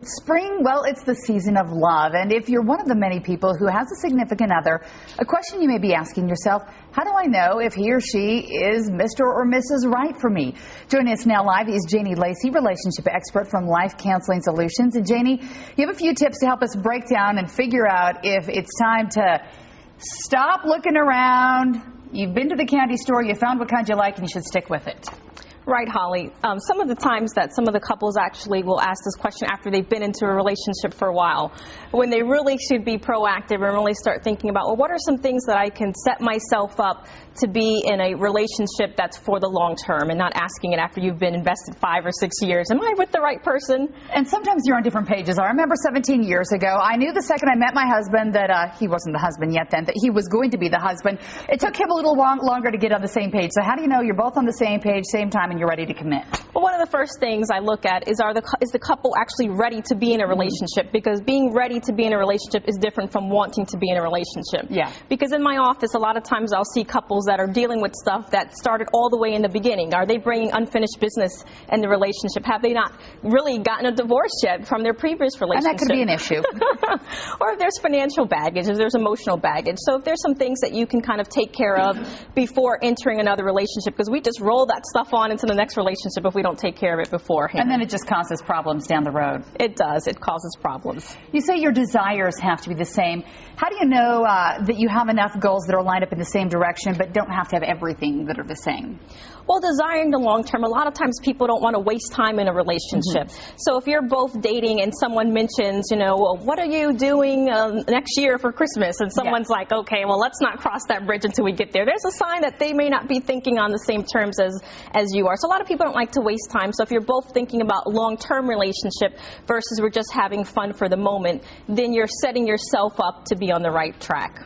Spring, well, it's the season of love, and if you're one of the many people who has a significant other, a question you may be asking yourself, how do I know if he or she is Mr. or Mrs. Right for me? Joining us now live is Janie Lacy, relationship expert from Life Counseling Solutions. And Janie, you have a few tips to help us break down and figure out if it's time to stop looking around. You've been to the candy store, you found what kind you like, and you should stick with it. Right, Holly. Some of the times that some of the couples actually will ask this question after they've been into a relationship for a while, when they really should be proactive and really start thinking about, well, what are some things that I can set myself up to be in a relationship that's for the long term, and not asking it after you've been invested 5 or 6 years. Am I with the right person? And sometimes you're on different pages. I remember 17 years ago, I knew the second I met my husband that he wasn't the husband yet then, that he was going to be the husband. It took him a little longer to get on the same page. So how do you know you're both on the same page, same time, and you're ready to commit? Well, one of the first things I look at is the couple actually ready to be in a relationship? Because being ready to be in a relationship is different from wanting to be in a relationship. Yeah. Because in my office, a lot of times I'll see couples that are dealing with stuff that started all the way in the beginning. Are they bringing unfinished business in the relationship? Have they not really gotten a divorce yet from their previous relationship? And that could be an issue. Or if there's financial baggage, if there's emotional baggage. So if there's some things that you can kind of take care of before entering another relationship, because we just roll that stuff on into the next relationship if we don't take care of it beforehand. And then it just causes problems down the road. It does. It causes problems. You say your desires have to be the same. How do you know that you have enough goals that are lined up in the same direction but don't have to have everything that are the same? Well, desiring the long term, a lot of times people don't want to waste time in a relationship. So if you're both dating and someone mentions, you know, well, what are you doing next year for Christmas? And someone's like, okay, well, let's not cross that bridge until we get there. There's a sign that they may not be thinking on the same terms as you are. So a lot of people don't like to waste time. So if you're both thinking about long-term relationship versus we're just having fun for the moment, then you're setting yourself up to be on the right track.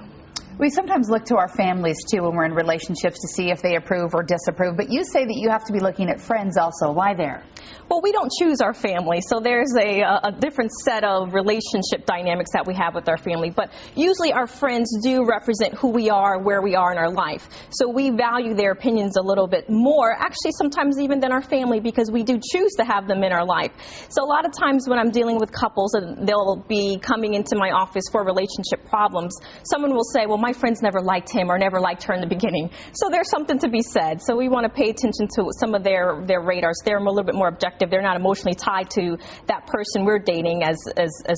We sometimes look to our families, too, when we're in relationships to see if they approve or disapprove. But you say that you have to be looking at friends also. Why there? Well, we don't choose our family, so there's a different set of relationship dynamics that we have with our family. But usually our friends do represent who we are, where we are in our life. So we value their opinions a little bit more, actually sometimes even than our family, because we do choose to have them in our life. So a lot of times when I'm dealing with couples and they'll be coming into my office for relationship problems, someone will say, well, my friends never liked him or never liked her in the beginning. So there's something to be said. So we want to pay attention to some of their radars. They're a little bit more objective. They're not emotionally tied to that person we're dating as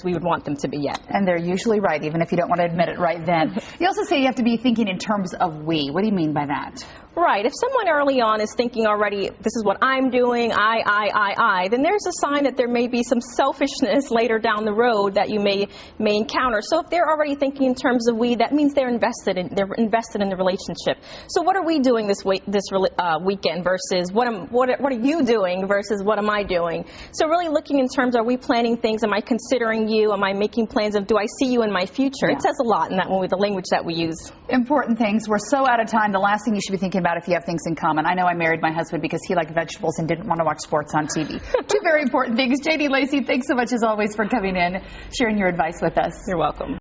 we would want them to be yet. And they're usually right, even if you don't want to admit it right then. You also say you have to be thinking in terms of we. What do you mean by that? Right. If someone early on is thinking already, this is what I'm doing, I, then there's a sign that there may be some selfishness later down the road that you may encounter. So if they're already thinking in terms of we, that means they're invested in the relationship. So what are we doing this weekend versus what are you doing versus what am I doing? So really looking in terms, are we planning things? Am I considering you? Am I making plans of, do I see you in my future? Yeah. It says a lot in that one with the language that we use. Important things. We're so out of time. The last thing you should be thinking about if you have things in common. I know I married my husband because he liked vegetables and didn't want to watch sports on TV. Two very important things. Janie Lacy, thanks so much as always for coming in, sharing your advice with us. You're welcome.